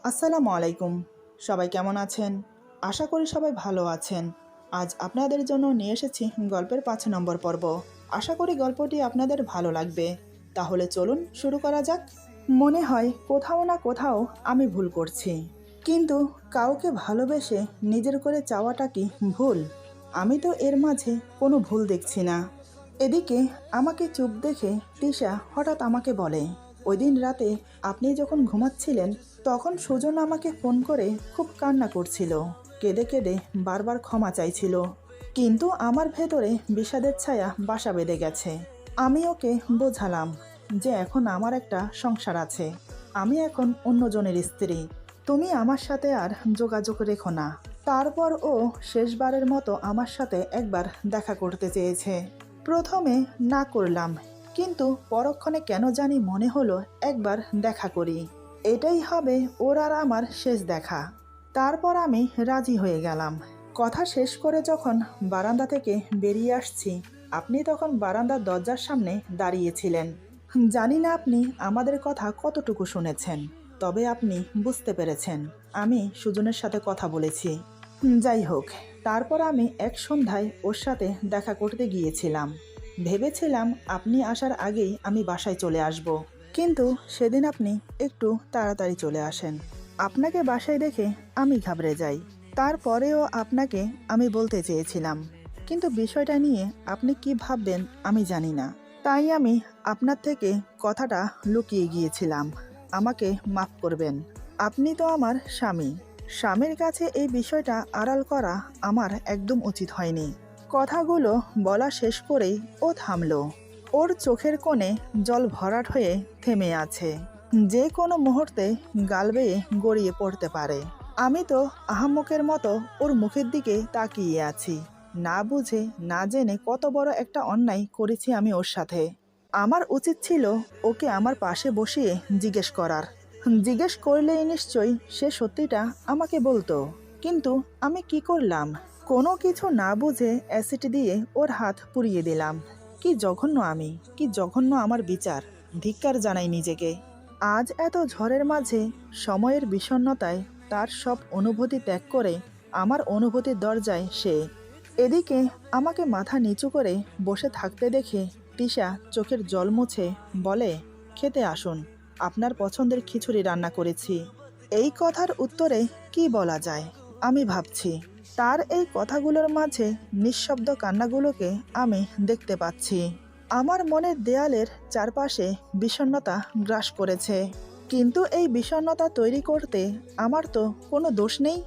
আসসালামু আলাইকুম। সবাই কেমন আছেন? আশা করি সবাই ভালো আছেন। আজ আপনাদের জন্য নিয়ে এসেছি গল্পের ৫ নম্বর পর্ব। আশা করি গল্পটি আপনাদের ভালো লাগবে। তাহলে চলুন শুরু করা যাক। মনে হয় কোথাও না কোথাও আমি ভুল করছি, কিন্তু কাউকে ভালোবেসে নিজের করে চাওয়াটা কি ভুল? আমি তো এর মাঝে কোনো ভুল দেখছি না। এদিকে আমাকে চুপ দেখে তিশা হঠাৎ আমাকে বলে, ওই দিন রাতে আপনি যখন ঘুমাচ্ছিলেন তখন সুজন আমাকে ফোন করে খুব কান্না করছিল, কেঁদে কেঁদে বারবার ক্ষমা চাইছিল। কিন্তু আমার ভেতরে বিষাদের ছায়া বাসা বেঁধে গেছে। আমি ওকে বোঝালাম যে এখন আমার একটা সংসার আছে, আমি এখন অন্যজনের স্ত্রী, তুমি আমার সাথে আর যোগাযোগ রেখো না। তারপর ও শেষবারের মতো আমার সাথে একবার দেখা করতে চেয়েছে। প্রথমে না করলাম, কিন্তু পরক্ষণে কেন জানি মনে হলো একবার দেখা করি, এটাই হবে ওর আর আমার শেষ দেখা। তারপর আমি রাজি হয়ে গেলাম। কথা শেষ করে যখন বারান্দা থেকে বেরিয়ে আসছি, আপনি তখন বারান্দার দরজার সামনে দাঁড়িয়েছিলেন। জানি না আপনি আমাদের কথা কতটুকু শুনেছেন, তবে আপনি বুঝতে পেরেছেন আমি সুজনের সাথে কথা বলেছি। যাই হোক, তারপর আমি এক সন্ধ্যায় ওর সাথে দেখা করতে গিয়েছিলাম। ভেবেছিলাম আপনি আসার আগেই আমি বাসায় চলে আসব, কিন্তু সেদিন আপনি একটু তাড়াতাড়ি চলে আসেন। আপনাকে বাসায় দেখে আমি ঘাবড়ে যাই। তারপরেও আপনাকে আমি বলতে চেয়েছিলাম, কিন্তু বিষয়টা নিয়ে আপনি কি ভাববেন আমি জানি না, তাই আমি আপনার থেকে কথাটা লুকিয়ে গিয়েছিলাম। আমাকে মাফ করবেন। আপনি তো আমার স্বামী, স্বামীর কাছে এই বিষয়টা আড়াল করা আমার একদম উচিত হয়নি। কথাগুলো বলা শেষ করেই ও থামলো। ওর চোখের কোণে জল ভরাট হয়ে থেমে আছে, যে কোনো মুহূর্তে গাল বেয়ে গড়িয়ে পড়তে পারে। আমি তো আহাম্মকের মতো ওর মুখের দিকে তাকিয়ে আছি। না বুঝে না জেনে কত বড় একটা অন্যায় করেছি আমি ওর সাথে। আমার উচিত ছিল ওকে আমার পাশে বসিয়ে জিজ্ঞেস করার। জিজ্ঞেস করলেই নিশ্চয়ই সে সত্যিটা আমাকে বলতো, কিন্তু আমি কি করলাম? কোনো কিছু না বুঝে অ্যাসিড দিয়ে ওর হাত পুড়িয়ে দিলাম। কি জঘন্য আমি, কি জঘন্য আমার বিচার! ধিক্কার জানাই নিজেকে। আজ এত ঝড়ের মাঝে সময়ের বিষণ্ণতায় তার সব অনুভূতি ত্যাগ করে আমার অনুভূতির দরজায় সে। এদিকে আমাকে মাথা নিচু করে বসে থাকতে দেখে তিশা চোখের জল মুছে বলে, খেতে আসুন, আপনার পছন্দের খিচুড়ি রান্না করেছি। এই কথার উত্তরে কি বলা যায় আমি ভাবছি। তার এই কথাগুলোর মাঝে নিঃশব্দ কান্নাগুলোকে আমি দেখতে পাচ্ছি। আমার মনের দেয়ালের চারপাশে বিষণ্ণতা গ্রাস করেছে, কিন্তু এই বিষণ্ণতা তৈরি করতে আমার তো কোনো দোষ নেই।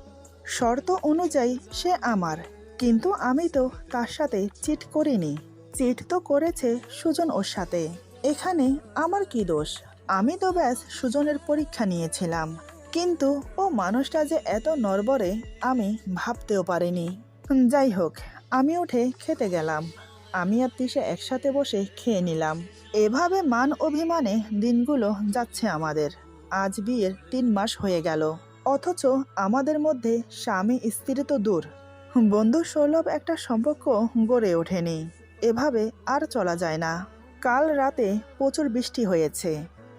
শর্ত অনুযায়ী সে আমার, কিন্তু আমি তো তার সাথে চিট করিনি। চিট তো করেছে সুজন ওর সাথে। এখানে আমার কি দোষ? আমি তো ব্যাস সুজনের পরীক্ষা নিয়েছিলাম, কিন্তু ও মানুষটা যে এত নড়বড়ে আমি ভাবতেও পারিনি। যাই হোক, আমি উঠে খেতে গেলাম। আমি আর তিশা একসাথে বসে খেয়ে নিলাম। এভাবে মান অভিমানে দিনগুলো যাচ্ছে আমাদের। আজ বিয়ের ৩ মাস হয়ে গেল, অথচ আমাদের মধ্যে স্বামী স্ত্রী তো দূর, বন্ধু সুলভ একটা সম্পর্ক গড়ে ওঠেনি। এভাবে আর চলা যায় না। কাল রাতে প্রচুর বৃষ্টি হয়েছে।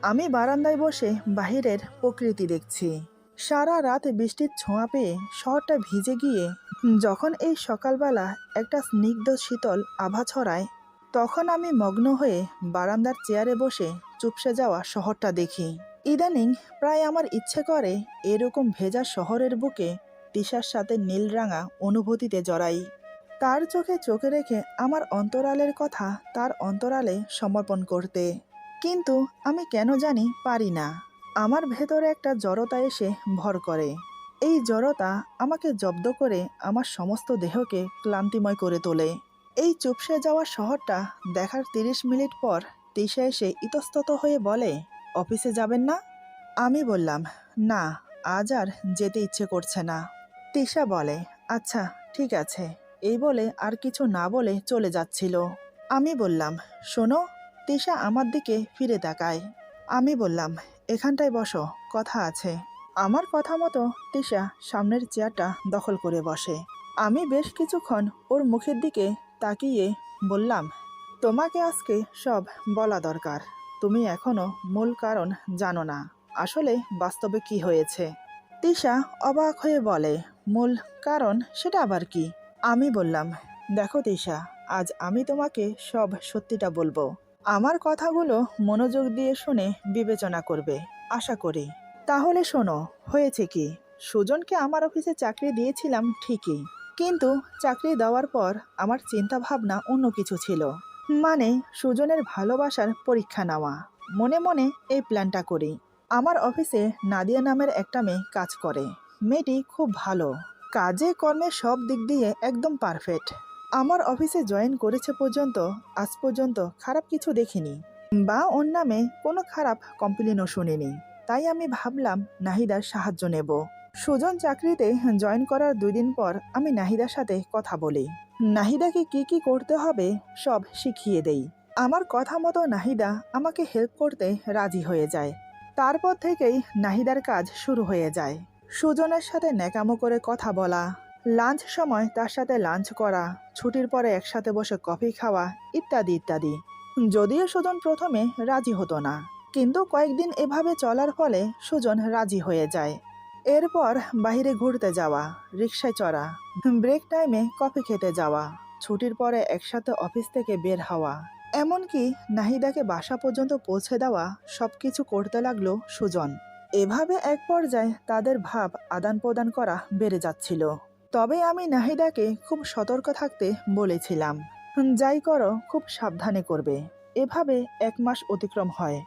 আমি বারান্দায় বসে বাহিরের প্রকৃতি দেখছি। সারা রাত বৃষ্টির ছোঁয়া পেয়ে শহরটা ভিজে গিয়ে যখন এই সকালবেলা একটা স্নিগ্ধ শীতল আভা ছড়ায়, তখন আমি মগ্ন হয়ে বারান্দার চেয়ারে বসে চুপসে যাওয়া শহরটা দেখি। ইদানিং প্রায় আমার ইচ্ছে করে এরকম ভেজা শহরের বুকে তিশার সাথে নীলরাঙা অনুভূতিতে জড়াই। তার চোখে চোখে রেখে আমার অন্তরালের কথা তার অন্তরালে সমর্পণ করতে, কিন্তু আমি কেন জানি পারি না। আমার ভেতরে একটা জড়তা এসে ভর করে। এই জড়তা আমাকে জব্দ করে আমার সমস্ত দেহকে ক্লান্তিময় করে তোলে। এই চুপসে যাওয়া শহরটা দেখার ৩০ মিনিট পর তিশা এসে ইতস্তত হয়ে বলে, অফিসে যাবেন না? আমি বললাম, না, আজ আর যেতে ইচ্ছে করছে না। তিশা বলে, আচ্ছা ঠিক আছে, এই বলে আর কিছু না বলে চলে যাচ্ছিল। আমি বললাম, শোনো। তিশা আমার দিকে ফিরে তাকায়। আমি বললাম, এখানটায় বসো, কথা আছে। আমার কথা মতো তিশা সামনের চেয়ারটা দখল করে বসে। আমি বেশ কিছুক্ষণ ওর মুখের দিকে তাকিয়ে বললাম, তোমাকে আজকে সব বলা দরকার। তুমি এখনো মূল কারণ জানো না, আসলে বাস্তবে কি হয়েছে। তিশা অবাক হয়ে বলে, মূল কারণ সেটা আবার কি? আমি বললাম, দেখো তিশা, আজ আমি তোমাকে সব সত্যিটা বলবো। আমার কথাগুলো মনোযোগ দিয়ে শুনে বিবেচনা করবে, আশা করি। তাহলে শোনো, হয়েছে কি, সুজনকে আমার অফিসে চাকরি দিয়েছিলাম ঠিকই, কিন্তু চাকরি দেওয়ার পর আমার চিন্তা ভাবনা অন্য কিছু ছিল। মানে সুজনের ভালোবাসার পরীক্ষা নেওয়া। মনে মনে এই প্ল্যানটা করি। আমার অফিসে নাদিয়া নামের একটা মেয়ে কাজ করে। মেয়েটি খুব ভালো, কাজে কর্মে সব দিক দিয়ে একদম পারফেক্ট। আমার অফিসে জয়েন করেছে পর্যন্ত আজ পর্যন্ত খারাপ কিছু দেখিনি, বা ওর নামে কোনো খারাপ কমপ্লেনও শুনিনি। তাই আমি ভাবলাম নাহিদার সাহায্য নেব। সুজন চাকরিতে জয়েন করার 2 দিন পর আমি নাহিদার সাথে কথা বলি। নাহিদাকে কি কি করতে হবে সব শিখিয়ে দেই। আমার কথা মতো নাহিদা আমাকে হেল্প করতে রাজি হয়ে যায়। তারপর থেকেই নাহিদার কাজ শুরু হয়ে যায়। সুজনের সাথে ন্যাকামো করে কথা বলা, লাঞ্চ সময় তার সাথে লাঞ্চ করা, ছুটির পরে একসাথে বসে কফি খাওয়া, ইত্যাদি ইত্যাদি। যদিও সুজন প্রথমে রাজি হতো না, কিন্তু কয়েকদিন এভাবে চলার ফলে সুজন রাজি হয়ে যায়। এরপর বাইরে ঘুরতে যাওয়া, রিকশায় চড়া, ব্রেক টাইমে কফি খেতে যাওয়া, ছুটির পরে একসাথে অফিস থেকে বের হওয়া, এমনকি নাহিদাকে বাসা পর্যন্ত পৌঁছে দেওয়া, সবকিছু করতে লাগলো সুজন। এভাবে এক পর্যায়ে তাদের ভাব আদান প্রদান করা বেড়ে যাচ্ছিল। তবে আমি নাহিদাকে খুব সতর্ক থাকতে বলেছিলাম, যাই করো খুব সাবধানে করবে। এভাবে 1 মাস অতিক্রম হয়।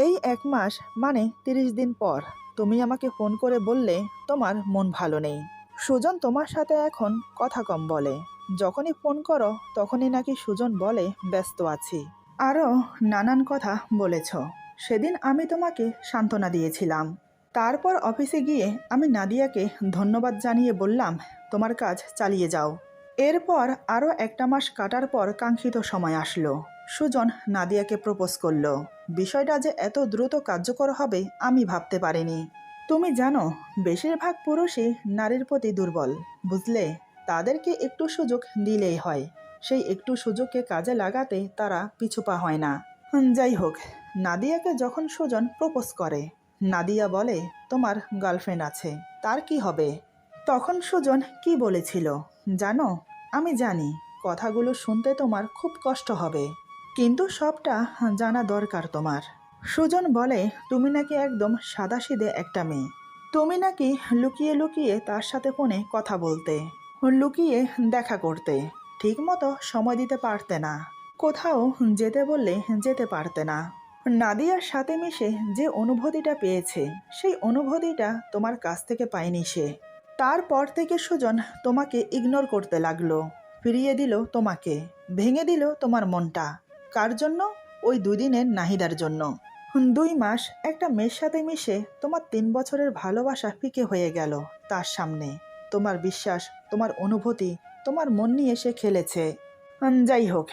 এই 1 মাস মানে 30 দিন পর তুমি আমাকে ফোন করে বললে তোমার মন ভালো নেই। সুজন তোমার সাথে এখন কথা কম বলে। যখনই ফোন করো তখনই নাকি সুজন বলে ব্যস্ত আছি। আরও নানান কথা বলেছ। সেদিন আমি তোমাকে সান্ত্বনা দিয়েছিলাম। তারপর অফিসে গিয়ে আমি নাদিয়াকে ধন্যবাদ জানিয়ে বললাম, তোমার কাজ চালিয়ে যাও। এরপর আরও 1টা মাস কাটার পর কাঙ্ক্ষিত সময় আসলো। সুজন নাদিয়াকে প্রপোজ করলো। বিষয়টা যে এত দ্রুত কার্যকর হবে আমি ভাবতে পারিনি। তুমি জানো, বেশিরভাগ পুরুষই নারীর প্রতি দুর্বল, বুঝলে? তাদেরকে একটু সুযোগ দিলেই হয়। সেই একটু সুযোগকে কাজে লাগাতে তারা পিছুপা হয় না। যাই হোক, নাদিয়াকে যখন সুজন প্রপোজ করে, নাদিয়া বলে, তোমার গার্লফ্রেন্ড আছে, তার কি হবে? তখন সুজন কি বলেছিল জানো? আমি জানি কথাগুলো শুনতে তোমার খুব কষ্ট হবে, কিন্তু সবটা জানা দরকার তোমার। সুজন বলে, তুমি নাকি একদম সাদাসিধে একটা মেয়ে। তুমি নাকি লুকিয়ে লুকিয়ে তার সাথে ফোনে কথা বলতে, লুকিয়ে দেখা করতে, ঠিকমতো সময় দিতে পারতে না, কোথাও যেতে বললে যেতে পারতে না। নাদিয়ার সাথে মিশে যে অনুভূতিটা পেয়েছে, সেই অনুভূতিটা তোমার কাছ থেকে পায়নি সে। তারপর থেকে সুজন তোমাকে ইগনোর করতে লাগলো, ফিরিয়ে দিল তোমাকে, ভেঙে দিল তোমার মনটা। কার জন্য? ওই 2 দিনের নাহিদার জন্য। 2 মাস একটা মেয়ের সাথে মিশে তোমার 3 বছরের ভালোবাসা ফিকে হয়ে গেল তার সামনে। তোমার বিশ্বাস, তোমার অনুভূতি, তোমার মন নিয়ে সে খেলেছে। যাই হোক,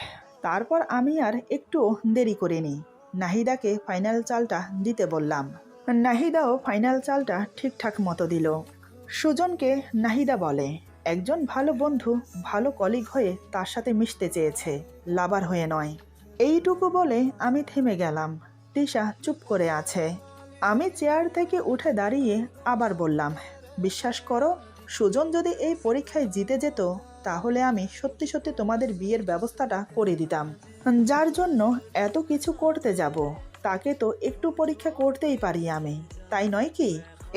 তারপর আমি আর একটু দেরি করিনি। নাহিদাকে ফাইনাল চালটা দিতে বললাম। নাহিদাও ফাইনাল চালটা ঠিকঠাক মতো দিল। সুজনকে নাহিদা বলে, একজন ভালো বন্ধু, ভালো কলিগ হয়ে তার সাথে মিশতে চেয়েছে, লাভার হয়ে নয়। এইটুকু বলে আমি থেমে গেলাম। তিশা চুপ করে আছে। আমি চেয়ার থেকে উঠে দাঁড়িয়ে আবার বললাম, বিশ্বাস করো, সুজন যদি এই পরীক্ষায় জিতে যেত তাহলে আমি সত্যি সত্যি তোমাদের বিয়ের ব্যবস্থাটা করে দিতাম। যার জন্য এত কিছু করতে যাব, তাকে তো একটু পরীক্ষা করতেই পারি আমি, তাই নয় কি?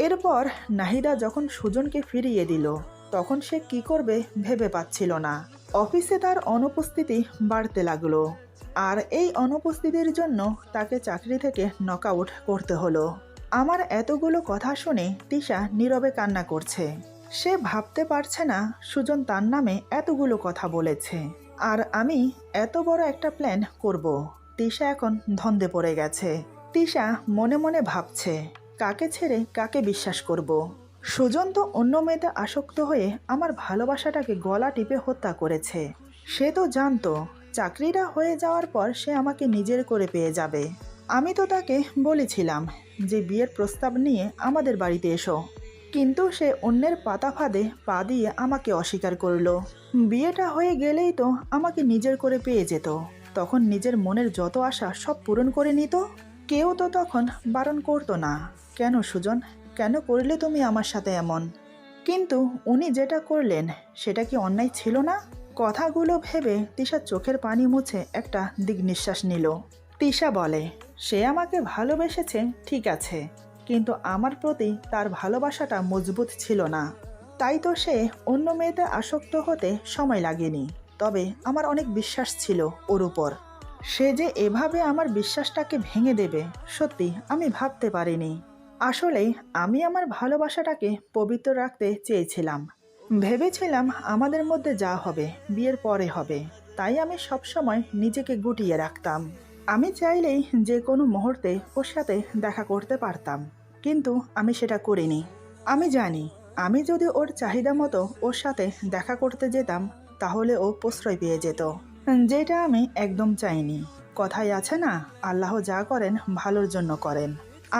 এরপর নাহিদা যখন সুজনকে ফিরিয়ে দিল, তখন সে কি করবে ভেবে পাচ্ছিল না। অফিসে তার অনুপস্থিতি বাড়তে লাগলো, আর এই অনুপস্থিতির জন্য তাকে চাকরি থেকে নকআউট করতে হলো। আমার এতগুলো কথা শুনে তিশা নীরবে কান্না করছে। সে ভাবতে পারছে না সুজন তার নামে এতগুলো কথা বলেছে, আর আমি এত বড় একটা প্ল্যান করব। তিশা এখন ধন্দে পড়ে গেছে। তিশা মনে মনে ভাবছে, কাকে ছেড়ে কাকে বিশ্বাস করব। সুজন তো অন্য মেয়েতে আসক্ত হয়ে আমার ভালোবাসাটাকে গলা টিপে হত্যা করেছে। সে তো জানতো চাকরিটা হয়ে যাওয়ার পর সে আমাকে নিজের করে পেয়ে যাবে। আমি তো তাকে বলেছিলাম যে বিয়ের প্রস্তাব নিয়ে আমাদের বাড়িতে এসো, কিন্তু সে অন্যের পাতা ফাঁদে পা দিয়ে আমাকে অস্বীকার করলো। বিয়েটা হয়ে গেলেই তো আমাকে নিজের করে পেয়ে যেত, তখন নিজের মনের যত আশা সব পূরণ করে নিত। কেউ তো তখন বারণ করতো না। কেন সুজন, কেন করলে তুমি আমার সাথে এমন? কিন্তু উনি যেটা করলেন সেটা কি অন্যায় ছিল না? কথাগুলো ভেবে তিশা চোখের পানি মুছে একটা দিক নিঃশ্বাস নিল। তিশা বলে, সে আমাকে ভালোবেসেছে ঠিক আছে, কিন্তু আমার প্রতি তার ভালোবাসাটা মজবুত ছিল না। তাই তো সে অন্য মেয়েতে আসক্ত হতে সময় লাগেনি। তবে আমার অনেক বিশ্বাস ছিল ওর উপর। সে যে এভাবে আমার বিশ্বাসটাকে ভেঙে দেবে, সত্যি আমি ভাবতে পারিনি। আসলে আমি আমার ভালোবাসাটাকে পবিত্র রাখতে চেয়েছিলাম। ভেবেছিলাম আমাদের মধ্যে যা হবে বিয়ের পরে হবে। তাই আমি সবসময় নিজেকে গুটিয়ে রাখতাম। আমি চাইলেই যে কোনো মুহূর্তে ওর সাথে দেখা করতে পারতাম, কিন্তু আমি সেটা করিনি। আমি জানি আমি যদি ওর চাহিদা মতো ওর সাথে দেখা করতে যেতাম তাহলে ও প্রশ্রয় পেয়ে যেত, যেটা আমি একদম চাইনি। কথাই আছে না, আল্লাহ যা করেন ভালোর জন্য করেন।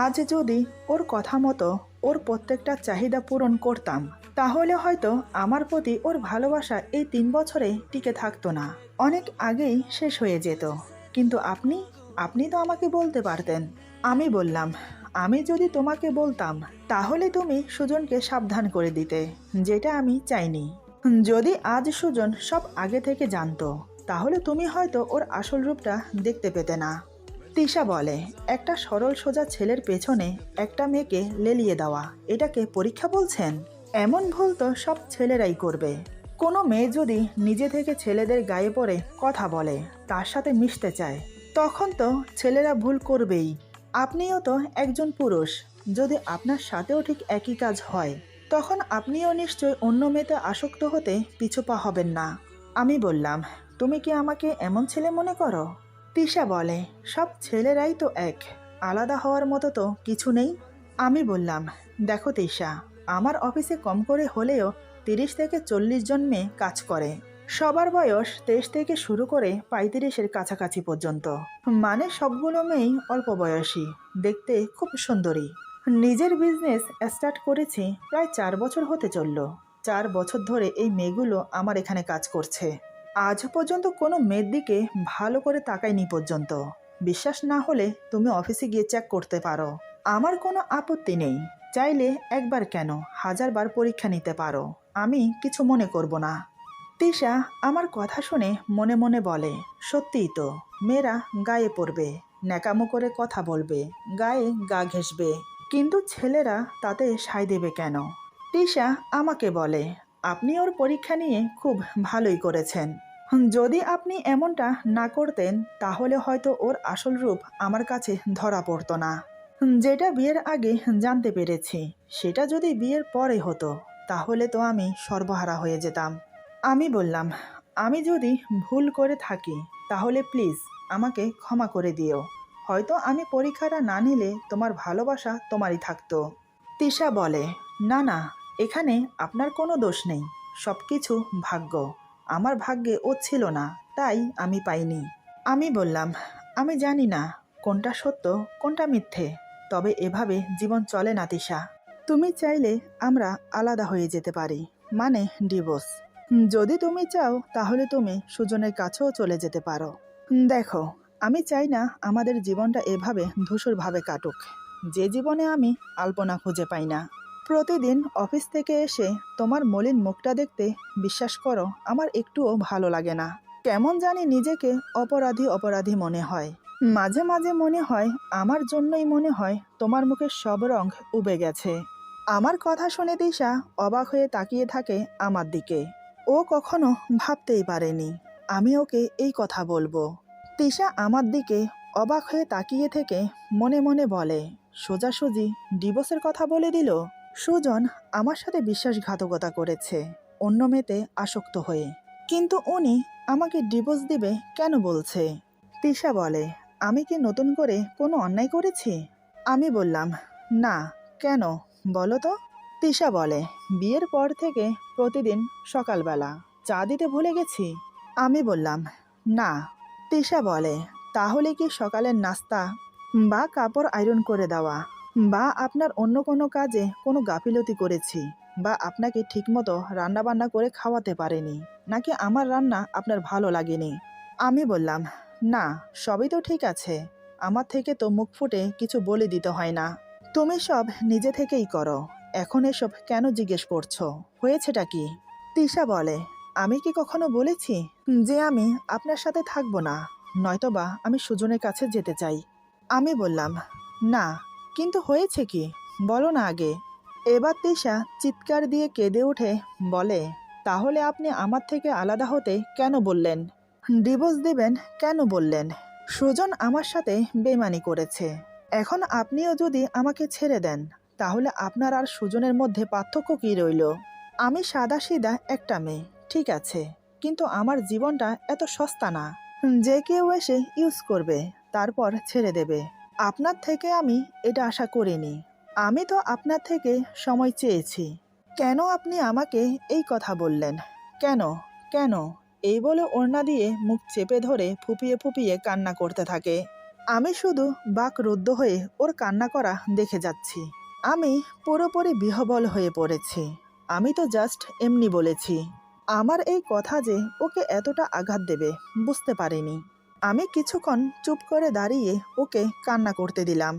আজ যদি ওর কথা মতো ওর প্রত্যেকটা চাহিদা পূরণ করতাম তাহলে হয়তো আমার প্রতি ওর ভালোবাসা এই 3 বছরে টিকে থাকতো না, অনেক আগেই শেষ হয়ে যেত। কিন্তু আপনি তো আমাকে বলতে পারতেন। আমি বললাম, আমি যদি তোমাকে বলতাম তাহলে তুমি সুজনকে সাবধান করে দিতে, যেটা আমি চাইনি। যদি আজ সুজন সব আগে থেকে জানতো তাহলে তুমি হয়তো ওর আসল রূপটা দেখতে পেতে না। তিশা বলে, একটা সরল সোজা ছেলের পেছনে একটা মেয়েকে লেলিয়ে দেওয়া, এটাকে পরীক্ষা বলছেন? এমন ভুল তো সব ছেলেরাই করবে। কোনো মেয়ে যদি নিজে থেকে ছেলেদের গায়ে পড়ে কথা বলে, তার সাথে মিশতে চায়, তখন তো ছেলেরা ভুল করবেই। আপনিও তো একজন পুরুষ, যদি আপনার সাথেও ঠিক একই কাজ হয় তখন আপনিও নিশ্চয় অন্য মেয়েতে আসক্ত হতে পিছুপা হবেন না। আমি বললাম, তুমি কি আমাকে এমন ছেলে মনে করো? তিশা বলে, সব ছেলেরাই তো এক, আলাদা হওয়ার মতো তো কিছু নেই। আমি বললাম, দেখো তিশা, আমার অফিসে কম করে হলেও 30 থেকে 40 জন মেয়ে কাজ করে। সবার বয়স 23 থেকে শুরু করে 35-এর কাছাকাছি পর্যন্ত। মানে সবগুলো মেয়েই অল্প বয়সী, দেখতে খুব সুন্দরী। নিজের বিজনেস স্টার্ট করেছি প্রায় 4 বছর হতে চলল। 4 বছর ধরে এই মেয়েগুলো আমার এখানে কাজ করছে। আজ পর্যন্ত কোনো মেয়ের দিকে ভালো করে তাকাইনি পর্যন্ত। বিশ্বাস না হলে তুমি অফিসে গিয়ে চেক করতে পারো। আমার কোনো আপত্তি নেই, চাইলে একবার কেন 1000 বার পরীক্ষা নিতে পারো, আমি কিছু মনে করব না। তিশা আমার কথা শুনে মনে মনে বলে, সত্যিই তো, মেয়েরা গায়ে পড়বে, ন্যাকামো করে কথা বলবে, গায়ে গা ঘেঁষবে, কিন্তু ছেলেরা তাতে সায় দেবে কেন? তিশা আমাকে বলে, আপনি ওর পরীক্ষা নিয়ে খুব ভালোই করেছেন। যদি আপনি এমনটা না করতেন তাহলে হয়তো ওর আসল রূপ আমার কাছে ধরা পড়তো না। যেটা বিয়ের আগে জানতে পেরেছি সেটা যদি বিয়ের পরে হতো তাহলে তো আমি সর্বহারা হয়ে যেতাম। আমি বললাম, আমি যদি ভুল করে থাকি তাহলে প্লিজ আমাকে ক্ষমা করে দিও। হয়তো আমি পরীক্ষাটা না নিলে তোমার ভালোবাসা তোমারই থাকতো। তিশা বলে, না না, এখানে আপনার কোনো দোষ নেই, সব কিছু ভাগ্য। আমার ভাগ্যে ও ছিল না, তাই আমি পাইনি। আমি বললাম, আমি জানি না কোনটা সত্য কোনটা মিথ্যে, তবে এভাবে জীবন চলে না তিশা। তুমি চাইলে আমরা আলাদা হয়ে যেতে পারি, মানে ডিভোর্স। যদি তুমি চাও তাহলে তুমি সুজনের কাছেও চলে যেতে পারো। দেখো, আমি চাই না আমাদের জীবনটা এভাবে ধূসরভাবে কাটুক, যে জীবনে আমি আলপনা খুঁজে পাই না। প্রতিদিন অফিস থেকে এসে তোমার মলিন মুখটা দেখতে বিশ্বাস করো আমার একটুও ভালো লাগে না। কেমন জানি নিজেকে অপরাধী অপরাধী মনে হয়। মাঝে মাঝে মনে হয় আমার জন্যই মনে হয় তোমার মুখের সব রং উবে গেছে। আমার কথা শুনে তিশা অবাক হয়ে তাকিয়ে থাকে আমার দিকে। ও কখনো ভাবতেই পারেনি আমি ওকে এই কথা বলবো। তিশা আমার দিকে অবাক হয়ে তাকিয়ে থেকে মনে মনে বলে, সোজাসুজি ডিভোর্সের কথা বলে দিল। সুজন আমার সাথে বিশ্বাসঘাতকতা করেছে অন্য মেয়েতে আসক্ত হয়ে, কিন্তু উনি আমাকে ডিভোর্স দিবে কেন বলছে? তিশা বলে, আমি কি নতুন করে কোনো অন্যায় করেছি? আমি বললাম, না, কেন বলো তো? তিশা বলে, বিয়ের পর থেকে প্রতিদিন সকালবেলা চা দিতে ভুলে গেছি। আমি বললাম, না। তিশা বলে, তাহলে কি সকালের নাস্তা বা কাপড় আয়রন করে দেওয়া বা আপনার অন্য কোনো কাজে কোনো গাফিলতি করেছি, বা আপনাকে ঠিকমতো রান্নাবান্না করে খাওয়াতে পারেনি, নাকি আমার রান্না আপনার ভালো লাগেনি? আমি বললাম, না, সবই তো ঠিক আছে, আমার থেকে তো মুখ ফুটে কিছু বলে দিতে হয় না। তুমি সব নিজে থেকেই করো, এখন এসব কেন জিজ্ঞেস করছো? হয়েছেটা কি? তিশা বলে, আমি কি কখনো বলেছি যে আমি আপনার সাথে থাকবো না, নয়তোবা আমি সুজনের কাছে যেতে চাই? আমি বললাম, না, কিন্তু হয়েছে কি বলো না আগে। এবার তিশা চিৎকার দিয়ে কেঁদে উঠে বলে, তাহলে আপনি আমার থেকে আলাদা হতে কেন বললেন? ডিভোর্স দেবেন কেন বললেন? সুজন আমার সাথে বেমানি করেছে, এখন আপনিও যদি আমাকে ছেড়ে দেন তাহলে আপনার আর সুজনের মধ্যে পার্থক্য কী রইল? আমি সাদাসিধা একটা মেয়ে, ঠিক আছে, কিন্তু আমার জীবনটা এত সস্তা না যে কেউ এসে ইউজ করবে তারপর ছেড়ে দেবে। আপনার থেকে আমি এটা আশা করিনি। আমি তো আপনার থেকে সময় চেয়েছি, কেন আপনি আমাকে এই কথা বললেন? কেন কেন? এই বলে ওড়না দিয়ে মুখ চেপে ধরে ফুপিয়ে ফুপিয়ে কান্না করতে থাকে। আমি শুধু বাকরুদ্ধ হয়ে ওর কান্না করা দেখে যাচ্ছি। আমি পুরোপুরি বিহ্বল হয়ে পড়েছি। আমি তো জাস্ট এমনি বলেছি। আমার এই কথা যে ওকে এতটা আঘাত দেবে বুঝতে পারিনি। আমি কিছুক্ষণ চুপ করে দাঁড়িয়ে ওকে কান্না করতে দিলাম।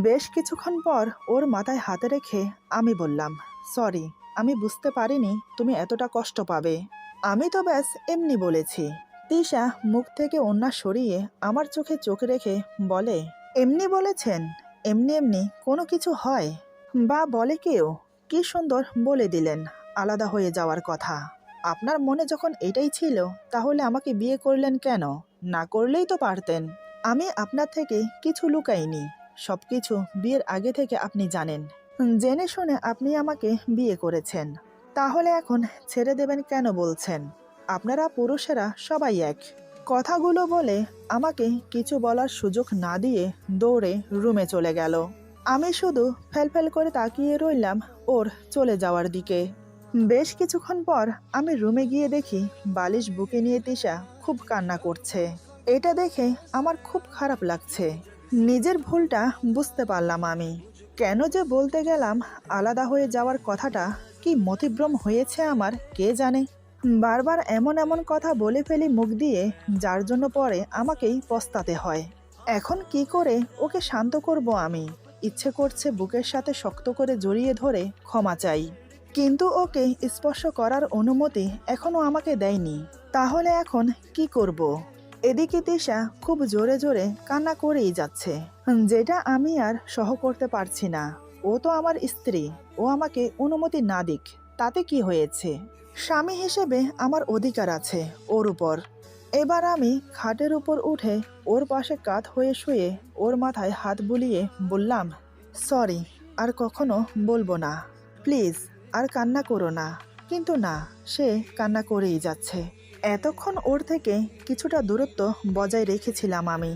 বেশ কিছুক্ষণ পর ওর মাথায় হাতে রেখে আমি বললাম, সরি, আমি বুঝতে পারিনি তুমি এতটা কষ্ট পাবে। আমি তো ব্যাস এমনি বলেছি। তিশা মুখ থেকে ওড়না সরিয়ে আমার চোখে চোখ রেখে বলে, এমনি বলেছেন? এমনি এমনি কোনো কিছু হয়? বা বলে কেউ? কি সুন্দর বলে দিলেন আলাদা হয়ে যাওয়ার কথা। আপনার মনে যখন এটাই ছিল তাহলে আমাকে বিয়ে করলেন কেন? না করলেই তো পারতেন। আমি আপনার থেকে কিছু লুকাইনি, সব কিছু বিয়ের আগে থেকে আপনি জানেন। জেনে শুনে আপনি আমাকে বিয়ে করেছেন, তাহলে এখন ছেড়ে দেবেন কেন বলছেন? আপনারা পুরুষেরা সবাই এক। কথাগুলো বলে আমাকে কিছু বলার সুযোগ না দিয়ে দৌড়ে রুমে চলে গেল। আমি শুধু ফেলফেল করে তাকিয়ে রইলাম ওর চলে যাওয়ার দিকে। বেশ কিছুক্ষণ পর আমি রুমে গিয়ে দেখি বালিশ বুকে নিয়ে তিশা খুব কান্না করছে। এটা দেখে আমার খুব খারাপ লাগছে। নিজের ভুলটা বুঝতে পারলাম আমি। কেন যে বলতে গেলাম আলাদা হয়ে যাওয়ার কথাটা, কি মতিভ্রম হয়েছে আমার কে জানে। বারবার এমন এমন কথা বলে ফেলি মুখ দিয়ে, যার জন্য পরে আমাকেই পস্তাতে হয়। এখন কি করে ওকে শান্ত করব আমি? ইচ্ছে করছে বুকের সাথে শক্ত করে জড়িয়ে ধরে ক্ষমা চাই, কিন্তু ওকে স্পর্শ করার অনুমতি এখনো আমাকে দেয়নি। তাহলে এখন কি করব? এদিকে তিশা খুব জোরে জোরে কান্না করেই যাচ্ছে, যেটা আমি আর সহ করতে পারছি না। ও তো আমার স্ত্রী, ও আমাকে অনুমতি না দিক তাতে কি হয়েছে? স্বামী হিসেবে আমার অধিকার আছে ওর উপর। এবার আমি খাটের উপর উঠে ওর পাশে কাত হয়ে শুয়ে ওর মাথায় হাত বুলিয়ে বললাম, সরি, আর কখনো বলবো না, প্লিজ আর কান্না করো না। কিন্তু না, সে কান্না করেই যাচ্ছে। এতক্ষণ ওর থেকে কিছুটা দূরত্ব বজায় রেখেছিলাম আমি।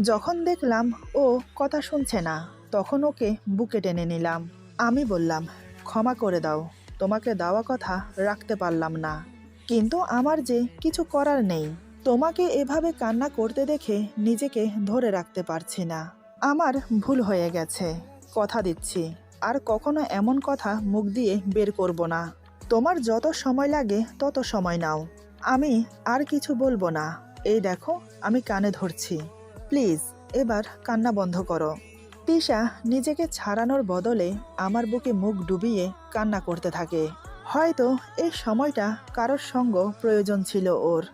যখন দেখলাম ও কথা শুনছে না, তখন ওকে বুকে টেনে নিলাম। আমি বললাম, ক্ষমা করে দাও, তোমাকে দেওয়া কথা রাখতে পারলাম না, কিন্তু আমার যে কিছু করার নেই। তোমাকে এভাবে কান্না করতে দেখে নিজেকে ধরে রাখতে পারছি না। আমার ভুল হয়ে গেছে, কথা দিচ্ছি আর কখনো এমন কথা মুখ দিয়ে বের করব না। তোমার যত সময় লাগে তত সময় নাও, আমি আর কিছু বলবো না। এই দেখো, আমি কানে ধরছি, প্লিজ এবার কান্না বন্ধ করো। তিশা নিজেকে ছাড়ানোর বদলে আমার বুকে মুখ ডুবিয়ে কান্না করতে থাকে। হয়তো এই সময়টা কারোর সঙ্গ প্রয়োজন ছিল ওর,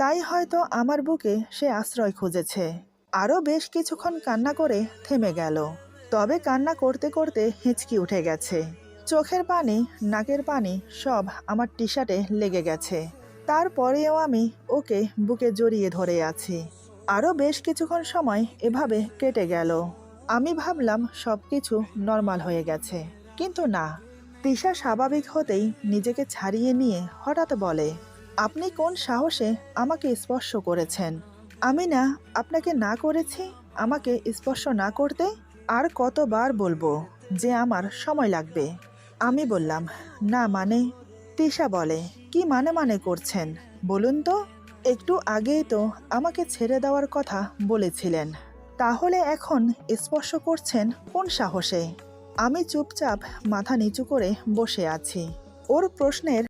তাই হয়তো আমার বুকে সে আশ্রয় খুঁজেছে। আরও বেশ কিছুক্ষণ কান্না করে থেমে গেল, তবে কান্না করতে করতে হিঁচকি উঠে গেছে। চোখের পানি, নাকের পানি সব আমার টি শার্টে লেগে গেছে। তারপরেও আমি ওকে বুকে জড়িয়ে ধরে আছি। আরও বেশ কিছুক্ষণ সময় এভাবে কেটে গেল। আমি ভাবলাম সব কিছু নর্মাল হয়ে গেছে, কিন্তু না। তিশা স্বাভাবিক হতেই নিজেকে ছাড়িয়ে নিয়ে হঠাৎ বলে, আপনি কোন সাহসে আমাকে স্পর্শ করেছেন? আমি না আপনাকে না করেছি আমাকে স্পর্শ না করতে? আর কতবার বলবো যে আমার সময় লাগবে? আমি বললাম, না মানে। তিশা বলে, কি মানে করছেন বলুন তো? একটু আগেই তো আমাকে ছেড়ে দেওয়ার কথা বলেছিলেন, তাহলে এখন স্পর্শ করছেন কোন সাহসে? আমি চুপচাপ মাথা নিচু করে বসে আছি। ওর প্রশ্নের